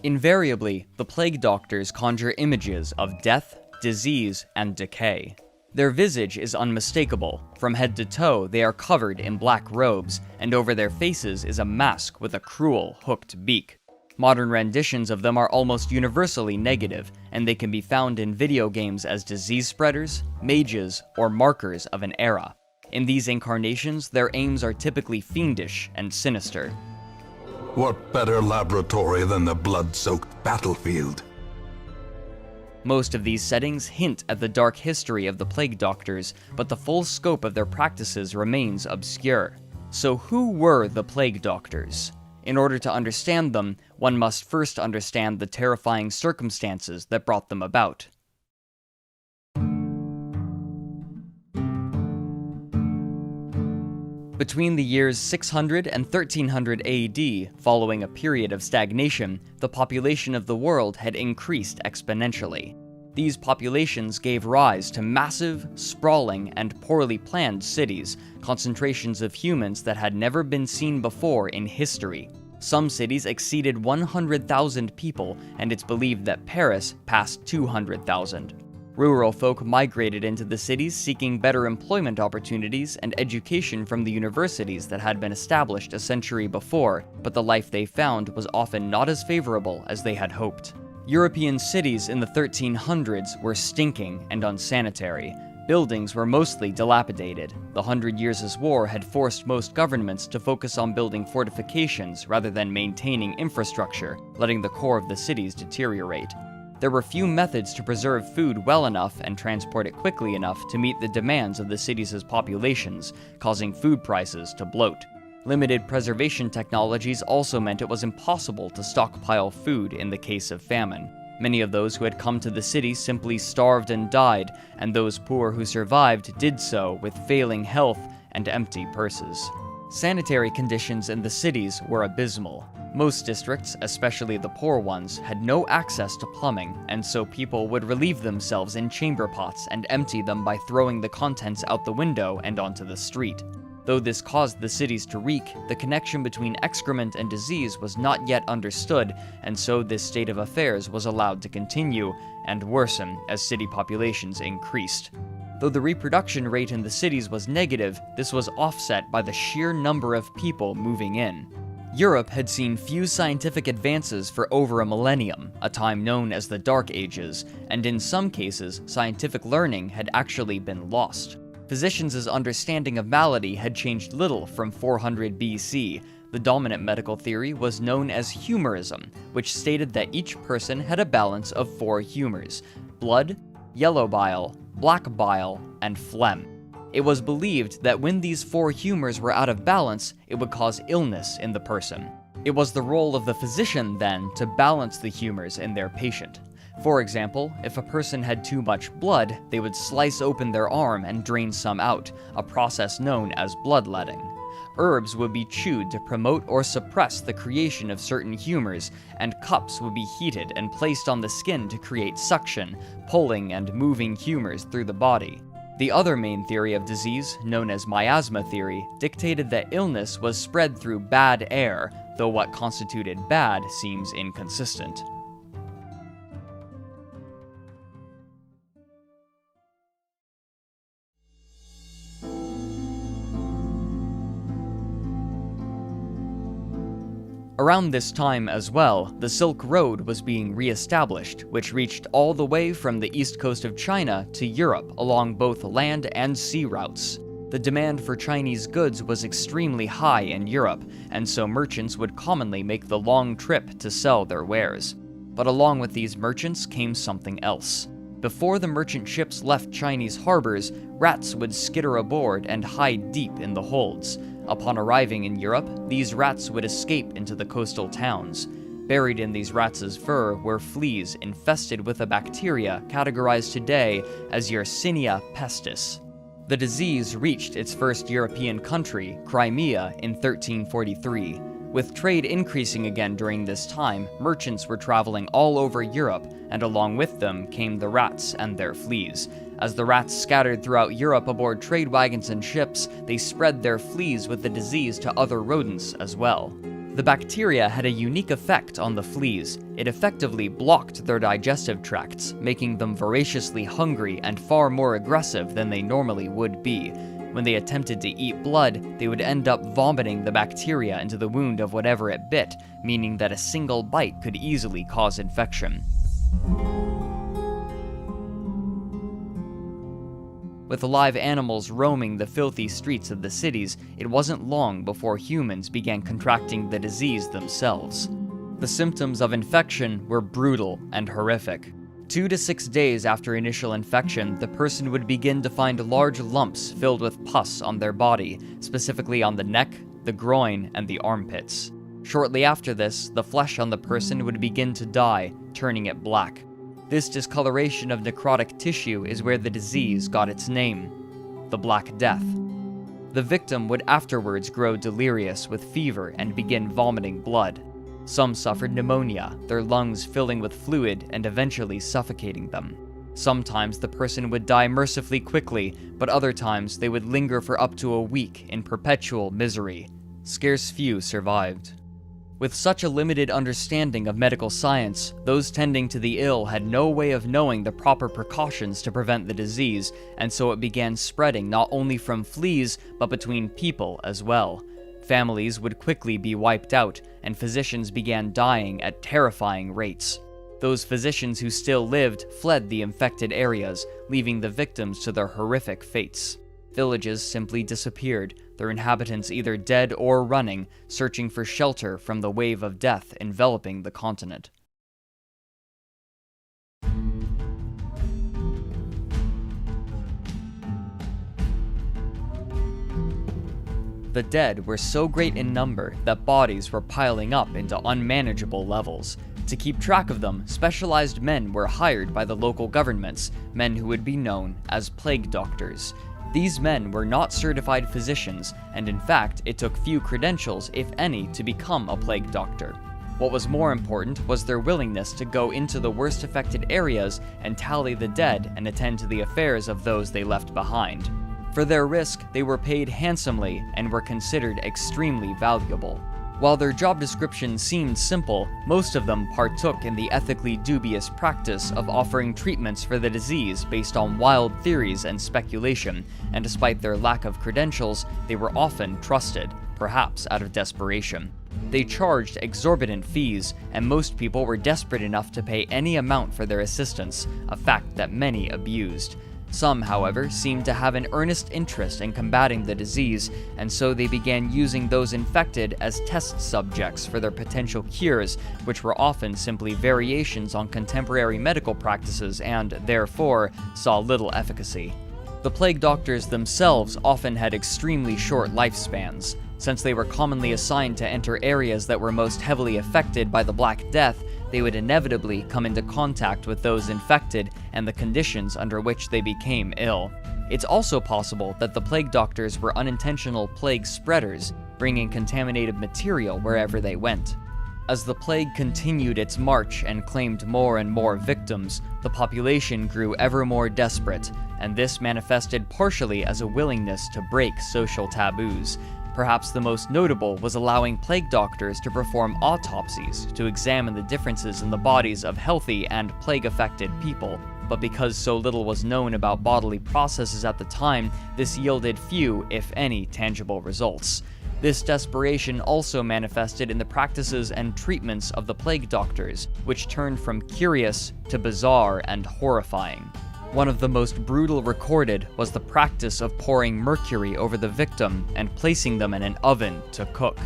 Invariably, the plague doctors conjure images of death, disease, and decay. Their visage is unmistakable. From head to toe, they are covered in black robes, and over their faces is a mask with a cruel, hooked beak. Modern renditions of them are almost universally negative, and they can be found in video games as disease spreaders, mages, or markers of an era. In these incarnations, their aims are typically fiendish and sinister. What better laboratory than the blood-soaked battlefield? Most of these settings hint at the dark history of the plague doctors, but the full scope of their practices remains obscure. So who were the plague doctors? In order to understand them, one must first understand the terrifying circumstances that brought them about. Between the years 600 and 1300 AD, following a period of stagnation, the population of the world had increased exponentially. These populations gave rise to massive, sprawling, and poorly planned cities, concentrations of humans that had never been seen before in history. Some cities exceeded 100,000 people, and it's believed that Paris passed 200,000. Rural folk migrated into the cities seeking better employment opportunities and education from the universities that had been established a century before, but the life they found was often not as favorable as they had hoped. European cities in the 1300s were stinking and unsanitary. Buildings were mostly dilapidated. The Hundred Years' War had forced most governments to focus on building fortifications rather than maintaining infrastructure, letting the core of the cities deteriorate. There were few methods to preserve food well enough and transport it quickly enough to meet the demands of the cities' populations, causing food prices to bloat. Limited preservation technologies also meant it was impossible to stockpile food in the case of famine. Many of those who had come to the city simply starved and died, and those poor who survived did so with failing health and empty purses. Sanitary conditions in the cities were abysmal. Most districts, especially the poor ones, had no access to plumbing, and so people would relieve themselves in chamber pots and empty them by throwing the contents out the window and onto the street. Though this caused the cities to reek, the connection between excrement and disease was not yet understood, and so this state of affairs was allowed to continue and worsen as city populations increased. Though the reproduction rate in the cities was negative, this was offset by the sheer number of people moving in. Europe had seen few scientific advances for over a millennium, a time known as the Dark Ages, and in some cases, scientific learning had actually been lost. Physicians' understanding of malady had changed little from 400 BC. The dominant medical theory was known as humorism, which stated that each person had a balance of 4 humors: blood, yellow bile, black bile, and phlegm. It was believed that when these 4 humors were out of balance, it would cause illness in the person. It was the role of the physician, then, to balance the humors in their patient. For example, if a person had too much blood, they would slice open their arm and drain some out, a process known as bloodletting. Herbs would be chewed to promote or suppress the creation of certain humors, and cups would be heated and placed on the skin to create suction, pulling and moving humors through the body. The other main theory of disease, known as miasma theory, dictated that illness was spread through bad air, though what constituted bad seems inconsistent. Around this time as well, the Silk Road was being re-established, which reached all the way from the east coast of China to Europe along both land and sea routes. The demand for Chinese goods was extremely high in Europe, and so merchants would commonly make the long trip to sell their wares. But along with these merchants came something else. Before the merchant ships left Chinese harbors, rats would skitter aboard and hide deep in the holds. Upon arriving in Europe, these rats would escape into the coastal towns. Buried in these rats' fur were fleas infested with a bacteria categorized today as Yersinia pestis. The disease reached its first European country, Crimea, in 1343. With trade increasing again during this time, merchants were traveling all over Europe, and along with them came the rats and their fleas. As the rats scattered throughout Europe aboard trade wagons and ships, they spread their fleas with the disease to other rodents as well. The bacteria had a unique effect on the fleas. It effectively blocked their digestive tracts, making them voraciously hungry and far more aggressive than they normally would be. When they attempted to eat blood, they would end up vomiting the bacteria into the wound of whatever it bit, meaning that a single bite could easily cause infection. With live animals roaming the filthy streets of the cities, it wasn't long before humans began contracting the disease themselves. The symptoms of infection were brutal and horrific. 2 to 6 days after initial infection, the person would begin to find large lumps filled with pus on their body, specifically on the neck, the groin, and the armpits. Shortly after this, the flesh on the person would begin to die, turning it black. This discoloration of necrotic tissue is where the disease got its name, the Black Death. The victim would afterwards grow delirious with fever and begin vomiting blood. Some suffered pneumonia, their lungs filling with fluid and eventually suffocating them. Sometimes the person would die mercifully quickly, but other times they would linger for up to a week in perpetual misery. Scarce few survived. With such a limited understanding of medical science, those tending to the ill had no way of knowing the proper precautions to prevent the disease, and so it began spreading not only from fleas, but between people as well. Families would quickly be wiped out, and physicians began dying at terrifying rates. Those physicians who still lived fled the infected areas, leaving the victims to their horrific fates. Villages simply disappeared, their inhabitants either dead or running, searching for shelter from the wave of death enveloping the continent. The dead were so great in number that bodies were piling up into unmanageable levels. To keep track of them, specialized men were hired by the local governments, men who would be known as plague doctors. These men were not certified physicians, and in fact, it took few credentials, if any, to become a plague doctor. What was more important was their willingness to go into the worst affected areas and tally the dead and attend to the affairs of those they left behind. For their risk, they were paid handsomely and were considered extremely valuable. While their job description seemed simple, most of them partook in the ethically dubious practice of offering treatments for the disease based on wild theories and speculation, and despite their lack of credentials, they were often trusted, perhaps out of desperation. They charged exorbitant fees, and most people were desperate enough to pay any amount for their assistance, a fact that many abused. Some, however, seemed to have an earnest interest in combating the disease, and so they began using those infected as test subjects for their potential cures, which were often simply variations on contemporary medical practices and, therefore, saw little efficacy. The plague doctors themselves often had extremely short lifespans. Since they were commonly assigned to enter areas that were most heavily affected by the Black Death, they would inevitably come into contact with those infected and the conditions under which they became ill. It's also possible that the plague doctors were unintentional plague spreaders, bringing contaminated material wherever they went. As the plague continued its march and claimed more and more victims, the population grew ever more desperate, and this manifested partially as a willingness to break social taboos. Perhaps the most notable was allowing plague doctors to perform autopsies to examine the differences in the bodies of healthy and plague-affected people. But because so little was known about bodily processes at the time, this yielded few, if any, tangible results. This desperation also manifested in the practices and treatments of the plague doctors, which turned from curious to bizarre and horrifying. One of the most brutal recorded was the practice of pouring mercury over the victim and placing them in an oven to cook.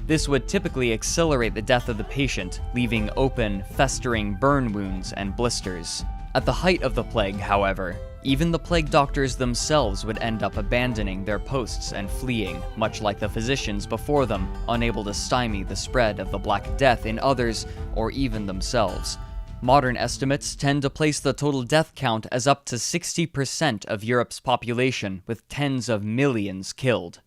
This would typically accelerate the death of the patient, leaving open, festering burn wounds and blisters. At the height of the plague, however, even the plague doctors themselves would end up abandoning their posts and fleeing, much like the physicians before them, unable to stymie the spread of the Black Death in others or even themselves. Modern estimates tend to place the total death count as up to 60% of Europe's population, with tens of millions killed.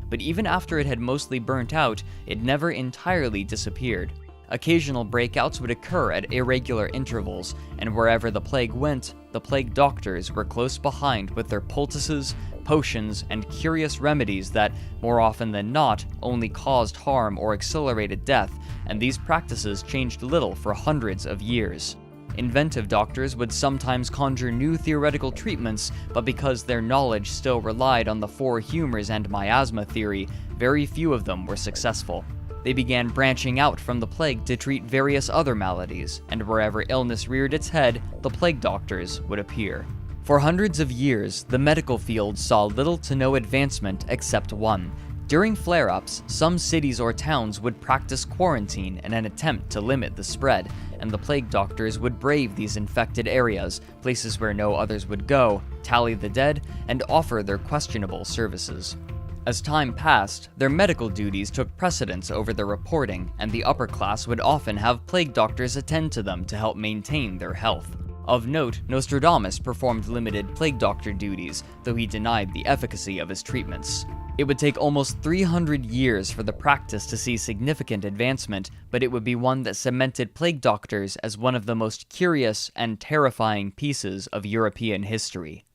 But even after it had mostly burnt out, it never entirely disappeared. Occasional breakouts would occur at irregular intervals, and wherever the plague went, the plague doctors were close behind with their poultices, potions, and curious remedies that, more often than not, only caused harm or accelerated death, and these practices changed little for hundreds of years. Inventive doctors would sometimes conjure new theoretical treatments, but because their knowledge still relied on the four humors and miasma theory, very few of them were successful. They began branching out from the plague to treat various other maladies, and wherever illness reared its head, the plague doctors would appear. For hundreds of years, the medical field saw little to no advancement except one. During flare-ups, some cities or towns would practice quarantine in an attempt to limit the spread, and the plague doctors would brave these infected areas, places where no others would go, tally the dead, and offer their questionable services. As time passed, their medical duties took precedence over their reporting, and the upper class would often have plague doctors attend to them to help maintain their health. Of note, Nostradamus performed limited plague doctor duties, though he denied the efficacy of his treatments. It would take almost 300 years for the practice to see significant advancement, but it would be one that cemented plague doctors as one of the most curious and terrifying pieces of European history.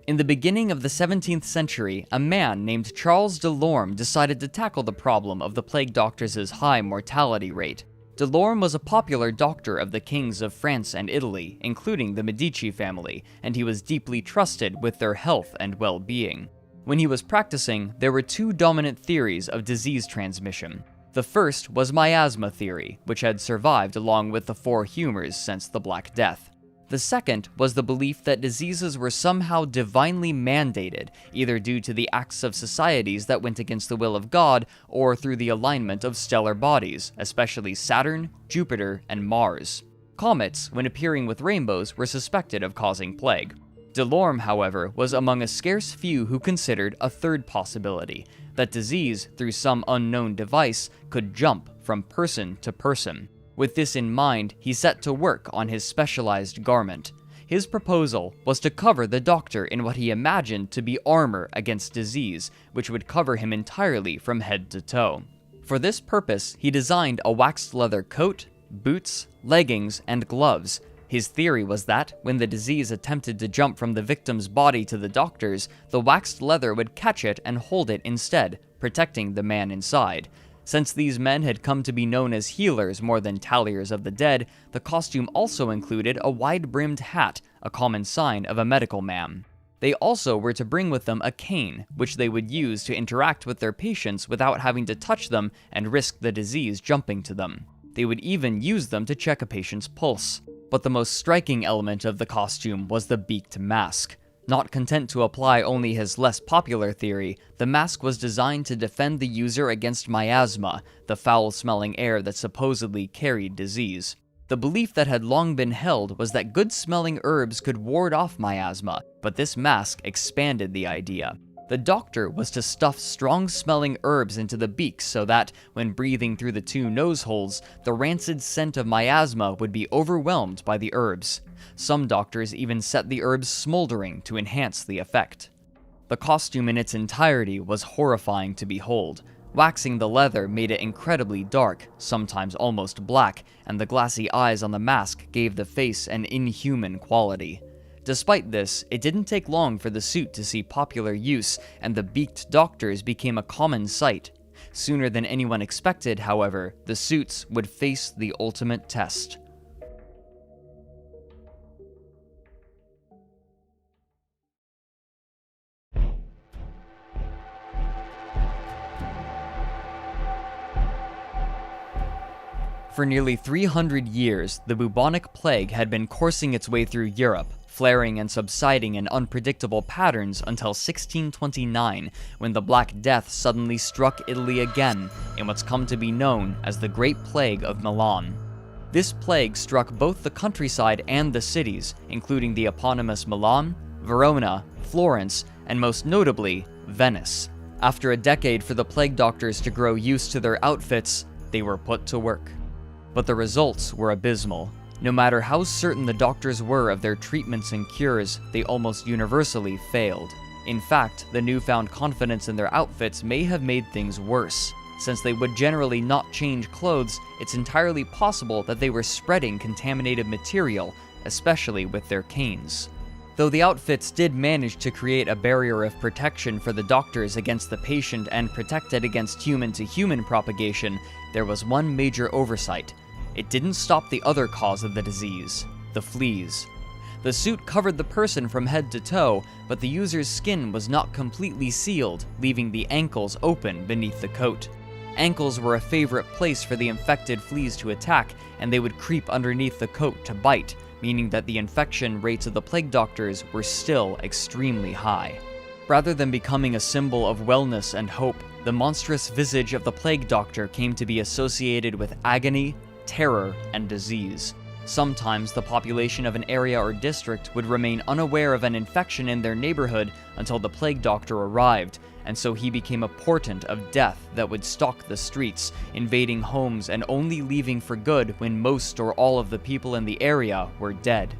In the beginning of the 17th century, a man named Charles Delorme decided to tackle the problem of the plague doctors' high mortality rate. Delorme was a popular doctor of the kings of France and Italy, including the Medici family, and he was deeply trusted with their health and well-being. When he was practicing, there were two dominant theories of disease transmission. The first was miasma theory, which had survived along with the four humors since the Black Death. The second was the belief that diseases were somehow divinely mandated, either due to the acts of societies that went against the will of God, or through the alignment of stellar bodies, especially Saturn, Jupiter, and Mars. Comets, when appearing with rainbows, were suspected of causing plague. Delorme, however, was among a scarce few who considered a third possibility, that disease, through some unknown device, could jump from person to person. With this in mind, he set to work on his specialized garment. His proposal was to cover the doctor in what he imagined to be armor against disease, which would cover him entirely from head to toe. For this purpose, he designed a waxed leather coat, boots, leggings, and gloves. His theory was that, when the disease attempted to jump from the victim's body to the doctor's, the waxed leather would catch it and hold it instead, protecting the man inside. Since these men had come to be known as healers more than talliers of the dead, the costume also included a wide-brimmed hat, a common sign of a medical man. They also were to bring with them a cane, which they would use to interact with their patients without having to touch them and risk the disease jumping to them. They would even use them to check a patient's pulse. But the most striking element of the costume was the beaked mask. Not content to apply only his less popular theory, the mask was designed to defend the user against miasma, the foul-smelling air that supposedly carried disease. The belief that had long been held was that good-smelling herbs could ward off miasma, but this mask expanded the idea. The doctor was to stuff strong-smelling herbs into the beaks so that, when breathing through the two nose holes, the rancid scent of miasma would be overwhelmed by the herbs. Some doctors even set the herbs smoldering to enhance the effect. The costume in its entirety was horrifying to behold. Waxing the leather made it incredibly dark, sometimes almost black, and the glassy eyes on the mask gave the face an inhuman quality. Despite this, it didn't take long for the suit to see popular use, and the beaked doctors became a common sight. Sooner than anyone expected, however, the suits would face the ultimate test. For nearly 300 years, the bubonic plague had been coursing its way through Europe, flaring and subsiding in unpredictable patterns until 1629, when the Black Death suddenly struck Italy again in what's come to be known as the Great Plague of Milan. This plague struck both the countryside and the cities, including the eponymous Milan, Verona, Florence, and most notably, Venice. After a decade for the plague doctors to grow used to their outfits, they were put to work. But the results were abysmal. No matter how certain the doctors were of their treatments and cures, they almost universally failed. In fact, the newfound confidence in their outfits may have made things worse. Since they would generally not change clothes, it's entirely possible that they were spreading contaminated material, especially with their canes. Though the outfits did manage to create a barrier of protection for the doctors against the patient and protect it against human-to-human propagation, there was one major oversight. It didn't stop the other cause of the disease, the fleas. The suit covered the person from head to toe, but the user's skin was not completely sealed, leaving the ankles open beneath the coat. Ankles were a favorite place for the infected fleas to attack, and they would creep underneath the coat to bite, meaning that the infection rates of the plague doctors were still extremely high. Rather than becoming a symbol of wellness and hope, the monstrous visage of the plague doctor came to be associated with agony, terror, and disease. Sometimes the population of an area or district would remain unaware of an infection in their neighborhood until the plague doctor arrived, and so he became a portent of death that would stalk the streets, invading homes and only leaving for good when most or all of the people in the area were dead.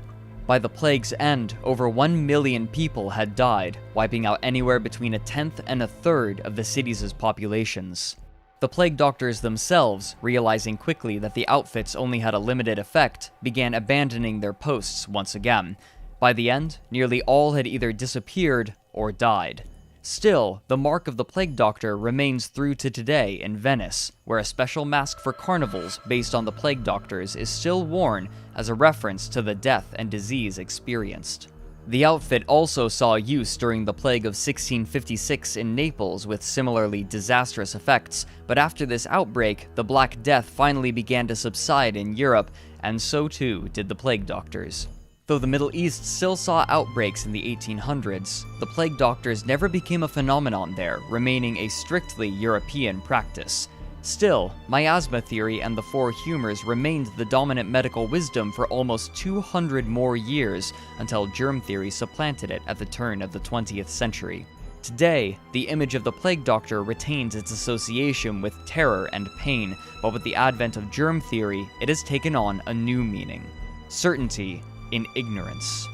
By the plague's end, over 1 million people had died, wiping out anywhere between a tenth and a third of the city's populations. The plague doctors themselves, realizing quickly that the outfits only had a limited effect, began abandoning their posts once again. By the end, nearly all had either disappeared or died. Still, the mark of the plague doctor remains through to today in Venice, where a special mask for carnivals based on the plague doctors is still worn as a reference to the death and disease experienced. The outfit also saw use during the plague of 1656 in Naples with similarly disastrous effects, but after this outbreak, the Black Death finally began to subside in Europe, and so too did the plague doctors. Though the Middle East still saw outbreaks in the 1800s, the plague doctors never became a phenomenon there, remaining a strictly European practice. Still, miasma theory and the four humors remained the dominant medical wisdom for almost 200 more years until germ theory supplanted it at the turn of the 20th century. Today, the image of the plague doctor retains its association with terror and pain, but with the advent of germ theory, it has taken on a new meaning: certainty in ignorance.